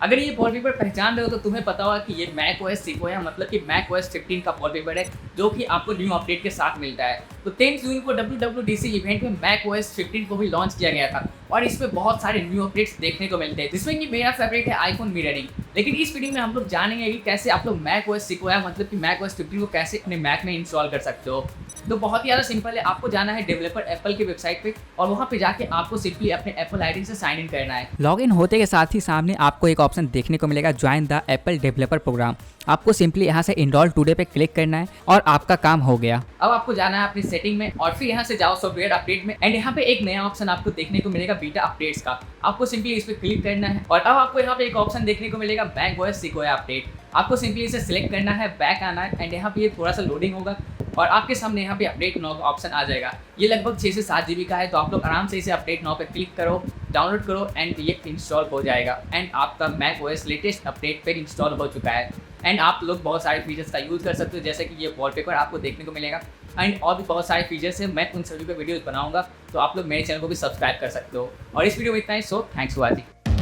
अगर ये वॉलपेपर पहचान रहे हो तो तुम्हें पता होगा कि ये macOS Sequoia मतलब कि macOS 15 का वॉलपेपर है, जो कि आपको न्यू अपडेट के साथ मिलता है। तो 10 जून को WWDC इवेंट में macOS 15 को भी लॉन्च किया गया था और इसमें बहुत सारे न्यू अपडेट्स देखने को मिलते हैं, जिसमें कि मेरा फेवरेट है आईफोन मिररिंग। लेकिन इस वीडियो में हम लोग जानेंगे कि कैसे आप लोग macOS Sequoia मतलब कि macOS 15 को कैसे अपने मैक में इंस्टॉल कर सकते हो। तो बहुत ही ज़्यादा सिंपल है, आपको जाना है डेवलपर एप्पल की वेबसाइट पे और वहाँ पे जाके आपको सिंपली अपने एप्पल आईडी से साइन इन करना है। लॉगिन होते के साथ ही सामने आपको एक ऑप्शन देखने को मिलेगा join the Apple developer program. आपको सिंपली यहाँ से इनरोल टुडे पे क्लिक करना है और आपका काम हो गया। अब आपको जाना है अपनी सेटिंग में और फिर यहाँ से जाओ सॉफ्टवेयर अपडेट में एंड यहाँ पे एक नया ऑप्शन आपको देखने को मिलेगा बीटा अपडेट्स का। आपको सिंपली इस पर क्लिक करना है और अब आपको यहाँ पे एक ऑप्शन देखने को मिलेगा macOS Sequoia अपडेट। आपको सिंपली इसे सिलेक्ट करना है, बैक आना है एंड यहाँ पे ये थोड़ा सा लोडिंग होगा और आपके सामने यहाँ पे अपडेट नाउ का ऑप्शन आ जाएगा। ये लगभग 6 से 7 GB का है, तो आप लोग आराम से इसे अपडेट नाउ पे क्लिक करो, डाउनलोड करो एंड ये इंस्टॉल हो जाएगा एंड आपका macOS लेटेस्ट अपडेट पर इंस्टॉल हो चुका है। एंड आप लोग बहुत सारे फीचर्स का यूज़ कर सकते हो, जैसे कि ये वॉलपेपर आपको देखने को मिलेगा एंड और भी बहुत सारे फीचर्स हैं। मैं उन सभी पे वीडियोस बनाऊंगा, तो आप लोग मेरे चैनल को भी सब्सक्राइब कर सकते हो। और इस वीडियो में इतना ही, सो थैंक्स फॉर वॉचिंग।